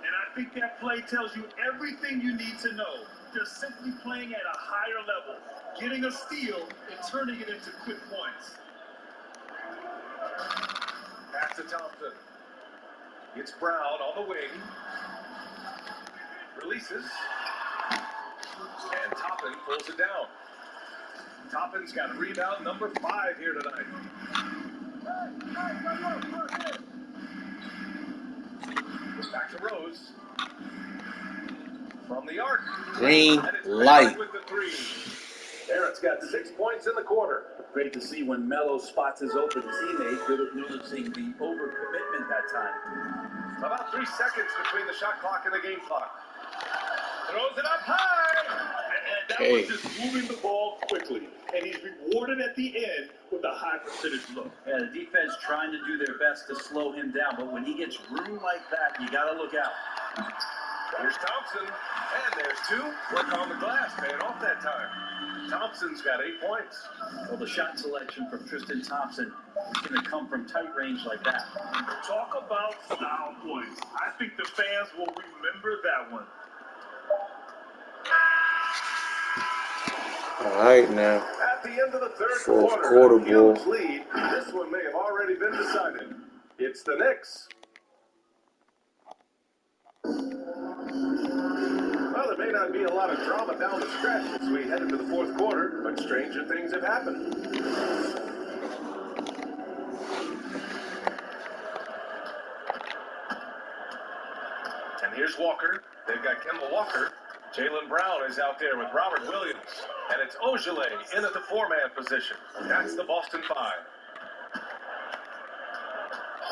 And I think that play tells you everything you need to know. They're simply playing at a higher level, getting a steal and turning it into quick points.
Pass to Thompson. It's Brown on the wing. Releases. And Toppin pulls it down. Toppin's got rebound number 5 here tonight. Back to Rose. From the arc.
Green
And it's
light.
Barrett with the 3. Barrett's got 6 points in the quarter.
Great to see when Melo spots his open teammate. Good at noticing the overcommitment that time.
About 3 seconds between the shot clock and the game clock. Throws it up high.
And that was just moving the ball quickly. And he's rewarded at the end with a high percentage look.
Yeah, the defense trying to do their best to slow him down, but when he gets room like that, you got to look out.
Here's Thompson, and there's 2. Work on the glass, paying off that time. Thompson's got 8 points.
Well, the shot selection from Tristan Thompson is going to come from tight range like that.
Talk about style points. I think the fans will remember that one.
All right, now.
At the end of the third
Fourth
quarter,
quarter, boy.
huge lead. This one may have already been decided. It's the Knicks. Well, there may not be a lot of drama down the stretch as we head into the fourth quarter, but stranger things have happened. And here's Walker. They've got Kemba Walker. Jaylen Brown is out there with Robert Williams. And it's Ojale in at the 4-man position. That's the Boston 5.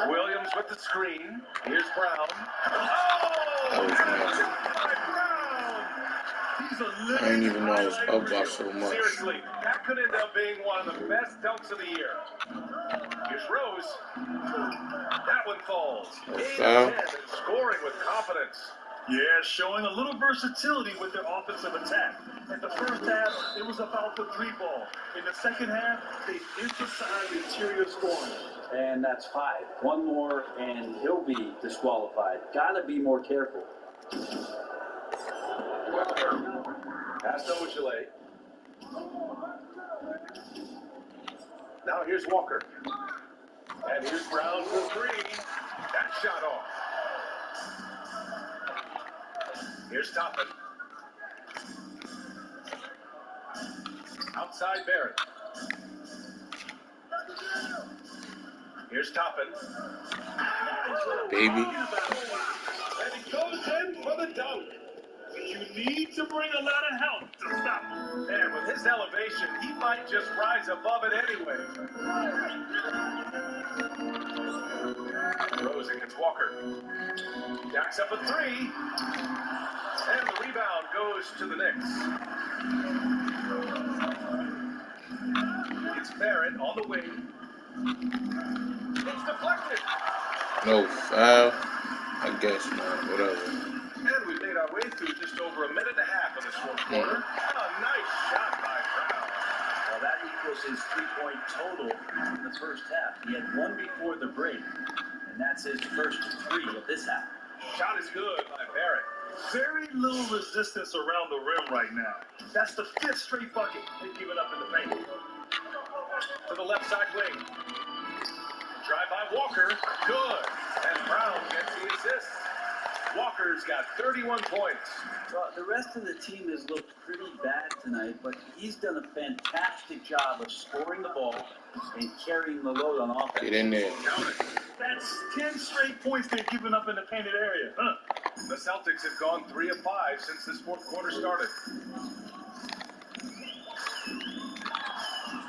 Williams with the screen. Here's Brown. Oh!
I didn't even know I was up by so much.
Seriously, that could end up being one of the best dunks of the year. Here's Rose. That one falls.
Foul.
8-10 and scoring with confidence.
Yeah, showing a little versatility with their offensive attack. In the first half, it was about the 3-ball. In the second half, they emphasized interior scoring.
And that's 5. One more, and he'll be disqualified. Got to be more careful.
Pass to Ojale. Now here's Walker. And here's Brown for 3. That shot off. Here's Toppin. Outside Barrett. Here's Toppin.
Baby.
And he goes in for the dunk.
You need to bring a lot of help to stop him.
And with his elevation, he might just rise above it anyway. Rose against Walker. Jacks up a 3. And the rebound goes to the Knicks. It's Barrett on the wing. It's deflected.
No foul. I guess not. Whatever.
And we made our way through just over a minute and a half of this fourth quarter. A nice shot by Brown.
Well, that equals his 3-point total in the first half. He had 1 before the break, and that's his first 3 of this half.
Shot is good by Barrett.
Very little resistance around the rim right now. That's the 5th straight bucket they've given up in the paint.
To the left side wing. Drive by Walker. Good. And Brown gets the assist. Walker's got 31 points.
Well, the rest of the team has looked pretty bad tonight, but he's done a fantastic job of scoring the ball and carrying the load on offense.
Get in there.
That's 10 straight points they've given up in the painted area.
The Celtics have gone 3 of 5 since this fourth quarter started.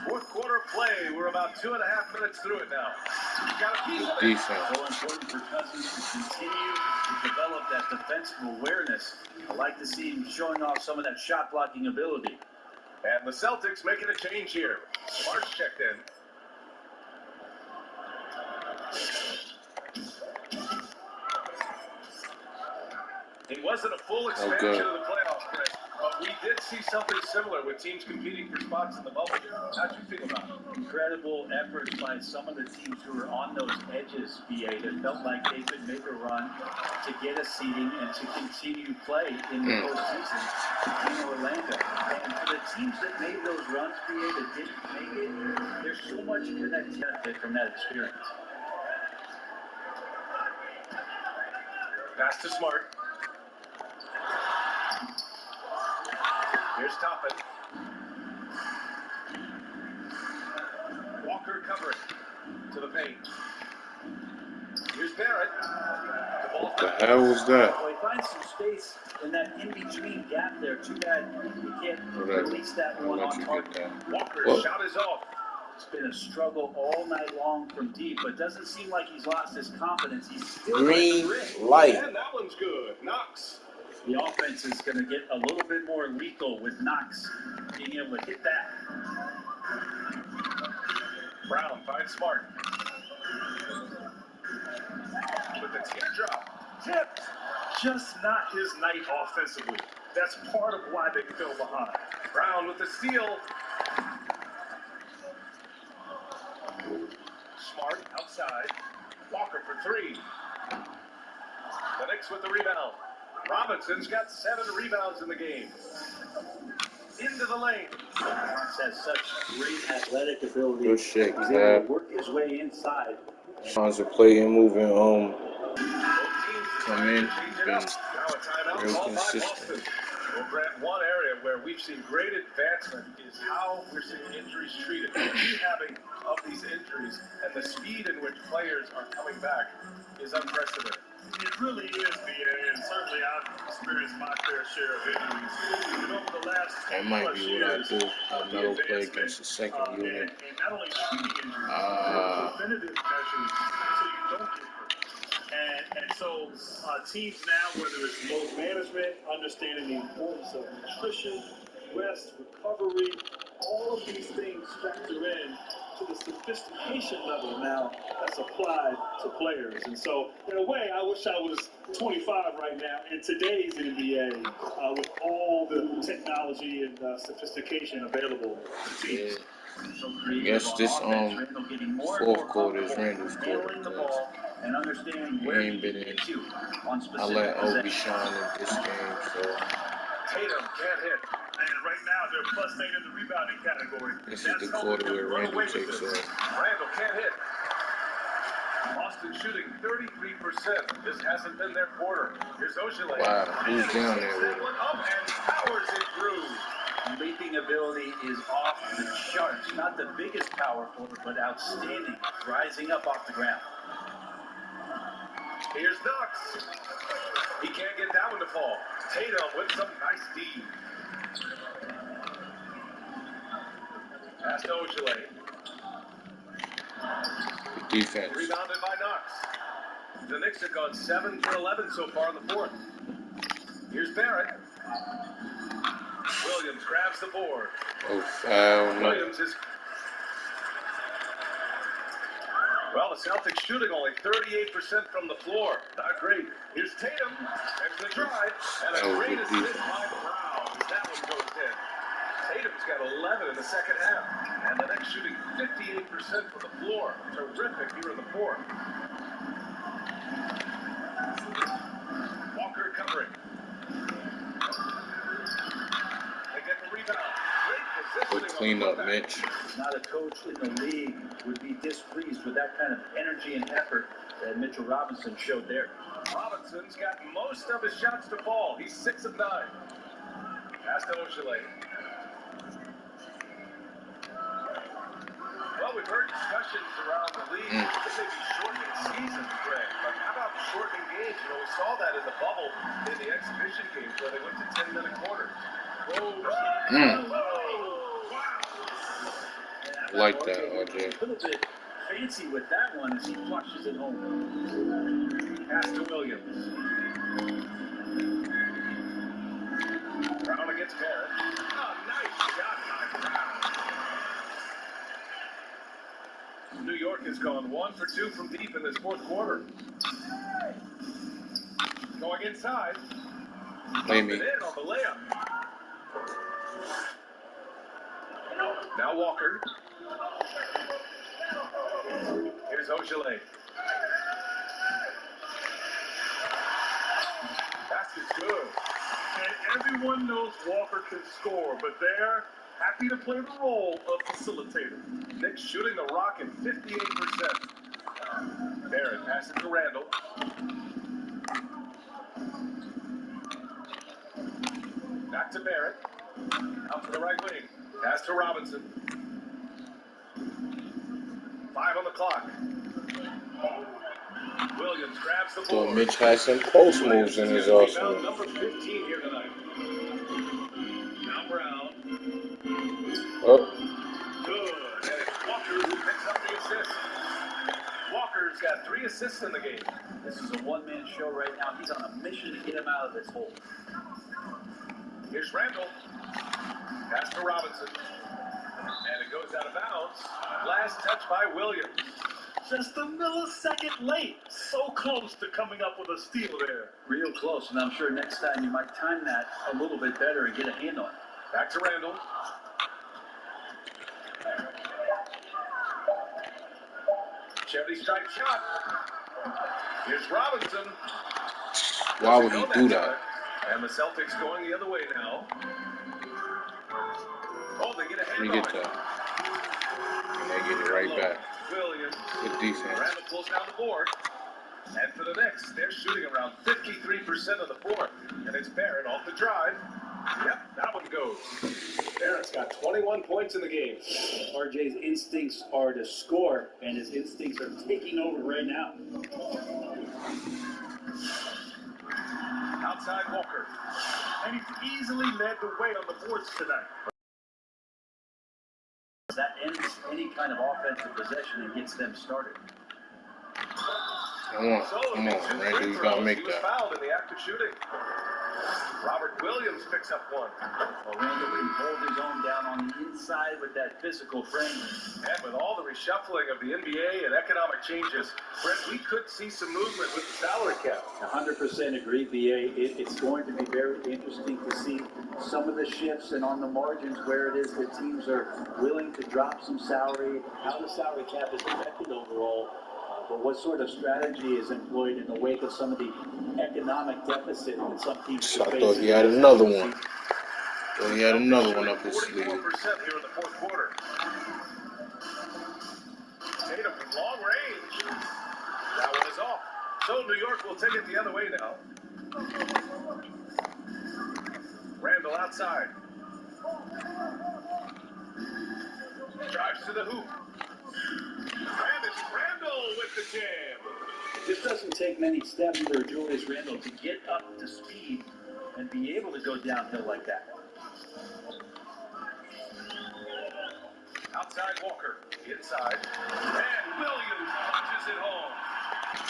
Fourth quarter play. We're about 2.5 minutes through it now. Got a piece of it.
Defense.
So important for Cousins to continue to develop that defensive awareness. I like to see him showing off some of that shot blocking ability.
And the Celtics making a change here. Smart's checked in. It wasn't a full expansion of the playoffs, Chris, but we did see something similar with teams competing for spots in the bubble. How'd you feel about it?
Incredible efforts by some of the teams who were on those edges, BA, that felt like they could make a run to get a seeding and to continue play in the postseason in Orlando. And for the teams that made those runs, BA, that didn't make it, there's so much connectivity from that experience.
Pass to Smart. Here's Toppin. Walker covering to the paint. Here's Barrett. The ball.
What the hell was that?
Well, he finds some space in that in-between gap there. Too bad he can't
Whatever.
release that
I'll
one
let
on
you
target.
get that.
Walker's
Whoa.
shot is off.
It's been a struggle all night long from deep, but doesn't seem like he's lost his confidence. He's still
Green light.
And that one's good. Knox.
The offense is going to get a little bit more lethal with Knox being able to hit that.
Brown finds Smart. With the teardrop.
Tipped. Just not his night offensively. That's part of why they fell behind.
Brown with the steal. Smart outside. Walker for three. The Knicks with the rebound. Robinson's got 7 rebounds in the game. Into the lane.
Knox has such great athletic ability.
Good shit,
He's able to work his way inside.
Trying to play and moving
Both teams
come in,
change it
been
up. Now a timeout
real
called by
consistent.
Boston. Well, Grant, one area where we've seen great advancement is how we're seeing injuries treated. The rehabbing of these injuries and the speed in which players are coming back is unprecedented.
It really is, BA, and certainly I've experienced my fair share of injuries. And over the last
That might
10+
be what I
years,
do.
the
Another play
advancement,
against the second unit.
and not only treating injuries, but preventative measures so you don't get hurt. And so teams now, whether it's load management, understanding the importance of nutrition, rest, recovery, all of these things factor in to the sophistication level now that's applied to players. And so, in a way, I wish I was 25 right now in today's NBA with all the technology and sophistication available to teams.
I guess this fourth quarter is Randall's quarter because
and understanding
he
where
ain't been in.
you on
I
specific
let Obi
possessions.
shine in this game, so
Tatum can't hit.
And right now, they're +8 in the rebounding category.
this is the quarter where Randall takes off.
Randall can't hit. Boston shooting 33%. This hasn't been their quarter. Here's Ogilvy.
Wow, who's down there with
That
him?
one up and powers it through.
Leaping ability is off the charts. Not the biggest power forward, but outstanding. Rising up off the ground.
Here's Knox. He can't get that one to fall. Tatum with some nice D. Pass to Ogilvy.
Defense.
Rebounded by Knox. The Knicks have gone 7 for 11 so far in the fourth. Here's Barrett. Williams grabs the board.
Oh, foul. No.
Williams is... Well, the Celtics shooting only 38% from the floor. Not great. Here's Tatum. There's the drive. And
That
a
was
great
good
assist
defense.
by Brown. That one goes in. Tatum's got 11 in the second half. And the Knicks shooting 58% from the floor. Terrific here in the fourth. Walker covering. They get the rebound. Great
Good
positioning.
cleanup, Mitch.
Not a coach in the league would be displeased with that kind of energy and effort that Mitchell Robinson showed there.
Robinson's got most of his shots to fall. He's 6 of 9. Pass to Ogilvy. Well, we've heard discussions around the league. This may be shortening seasons, Greg. But how about shortening games? You know, we saw that in the bubble in the exhibition games where they went to 10-minute quarters.
Like that, RJ.
A little bit fancy with that one as he flushes it home.
Pass to Williams. Brown against Barrett. Oh, nice shot by Brown. New York has gone 1 for 2 from deep in this fourth quarter. Going inside.
Play me.
In on the layup. Now Walker. Here's Ogilvy. Basket's good.
And everyone knows Walker can score, but they're happy to play the role of facilitator.
Knicks shooting the rock at 58%. Barrett passes to Randall. Back to Barrett. Out to the right wing. Pass to Robinson. 5 on the clock. Williams grabs the
Thought
board.
Mitch had some post moves in his arsenal.
Number 15 here tonight. Now Brown.
Oh,
Good. And it's Walker 3 assists in the game.
This is a one-man show right now. He's on a mission to get him out of this hole.
Here's Randall. Pass to Robinson. And it goes out of bounds. Last touch by Williams.
Just a millisecond late. So close to coming up with a steal there.
Real close, and I'm sure next time you might time that a little bit better and get a hand on it.
Back to Randall. Chevy strike shot. Here's Robinson.
Why would he do that?
And the Celtics going the other way now. Oh, they get a hand
Let me get that. And they get it right back.
Williams.
Good defense.
Randall pulls down the board. And for the Knicks, they're shooting around 53% of the fourth. And it's Barrett off the drive. Yep, that one goes. Barrett's got 21 points in the game.
RJ's instincts are to score, and his instincts are taking over right now.
Outside Walker.
And he's easily led the way on the boards tonight.
That ends any kind of offensive possession and gets them started.
Come on, Randall, you gotta make
He was
that.
fouled in the act of shooting. Robert Williams picks up one.
Well, Randall can hold his own down on the inside with that physical frame.
And with all the reshuffling of the NBA and economic changes, Brett, we could see some movement with the salary cap.
100% agree, BA. It's going to be very interesting to see some of the shifts and on the margins where it is that teams are willing to drop some salary, how the salary cap is affected overall. But what sort of strategy is employed in the wake of some of the economic deficit that some teams are
I
facing?
thought he had another one. He had another one up his
44%
sleeve.
here in the fourth quarter. Tatum from long range. That one is off. So New York will take it the other way now. Randall outside. Drives to the hoop. And it's Randall with the jam.
It just doesn't take many steps for Julius Randle to get up to speed and be able to go downhill like that.
Outside Walker. Inside. And Williams punches it home.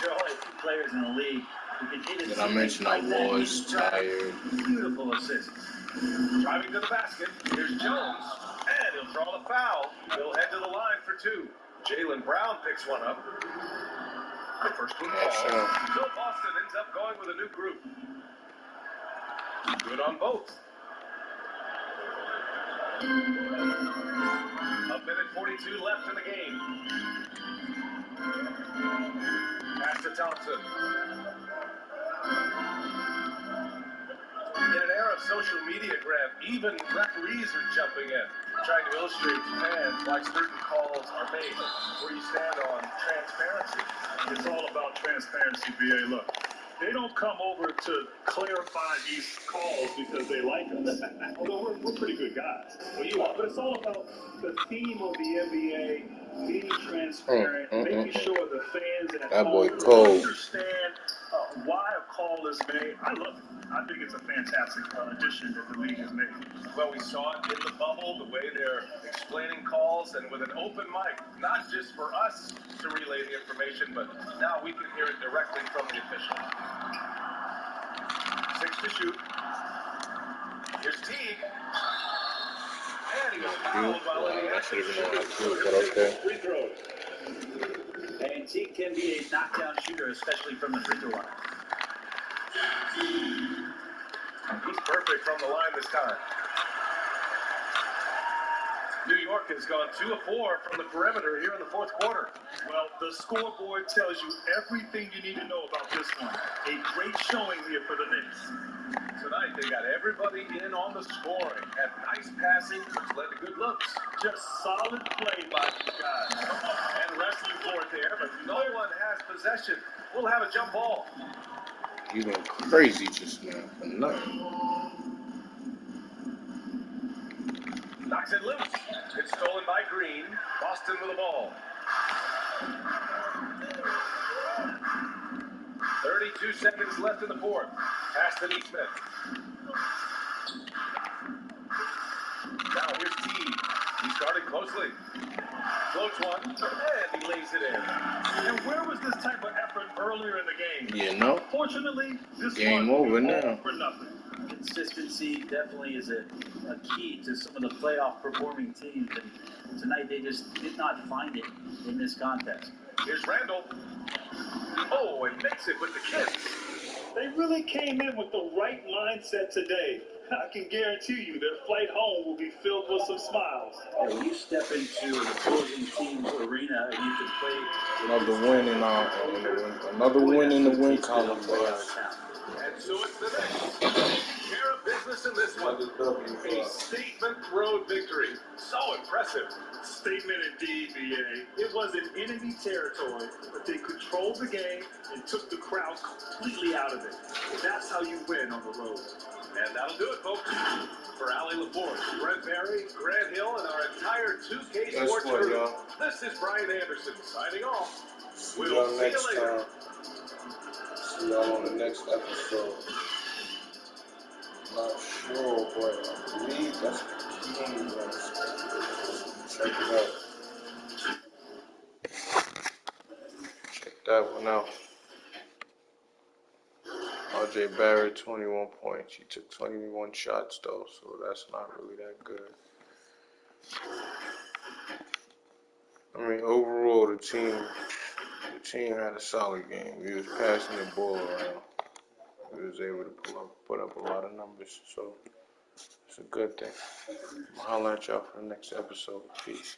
There are only 2 players in the league who can hit it.
Did I mention I was tired?
Beautiful assist.
Driving to the basket. Here's Jones. And he'll draw the foul. He'll head to the line for 2. Jaylen Brown picks one up. The first one falls. So Boston ends up going with a new group. Good on both. A minute 42 left in the game. Pass to Thompson. In an era of social media, Graham, even referees are jumping in, trying to illustrate to fans why certain calls are made. Where you stand on transparency.
It's all about transparency, BA. Look, they don't come over to clarify these calls because they like us. Although we're pretty good guys. Well, you are. But it's all about the theme of the NBA being transparent, making sure the fans at
That boy
home
cold.
understand why a call is made. I love it. I think it's a fantastic addition that the league has made.
Well, we saw it in the bubble, the way they're explaining calls, and with an open mic, not just for us to relay the information, but now we can hear it directly from the official. 6 to shoot. Here's Teague. And he was fouled while in the
I
act
should
of
have been on
shooting.
that too, but okay.
Free throws.
And Teague can be a knockdown shooter, especially from the free throw line.
He's perfect from the line this time. New York has gone 2 of 4 from the perimeter here in the fourth quarter.
Well, the scoreboard tells you everything you need to know about this one. A great showing here for the Knicks.
Tonight, they got everybody in on the scoring. Had nice passing, which led to good looks.
Just solid play by these guys. And wrestling for it there, but
No one has possession. We'll have a jump ball.
You went crazy just now for nothing.
Knocks it loose. It's stolen by Green. Boston with the ball. 32 seconds left in the fourth. Pass to Neesmith. Now here's Teague. He started closely. Floats one. And he lays it in.
And where was this type of effort earlier in the game?
Yeah, no.
Fortunately, this
Game
one
over
will be
now.
all for nothing.
Consistency definitely is a key to some of the playoff performing teams, and tonight they just did not find it in this contest.
Here's Randall. Oh, he makes it with the kiss.
They really came in with the right mindset today. I can guarantee you their flight home will be filled with some smiles.
Yeah, when you step into an opposing team's arena and you can play
Another win in the win column for us.
And so it's the Knicks taking care of business in this one. A statement road victory. So impressive.
Statement indeed, BA. It was in enemy territory, but they controlled the game and took the crowd completely out of it. That's how you win on the road.
And that'll do it, folks. For Allie LaForce, Brent Barry, Grant Hill, and our entire 2K
Guess
Sports
what,
crew,
y'all?
this is Brian Anderson signing off.
See
We'll
y'all
see you
next
later.
time. See y'all on the next episode. Not sure, but I believe that's the team was. Check it out. Check that one out. RJ Barrett, 21 points. He took 21 shots though, so that's not really that good. I mean, overall, the team had a solid game. We was passing the ball around. We was able to put up a lot of numbers, so it's a good thing. I'll holler at y'all for the next episode. Peace.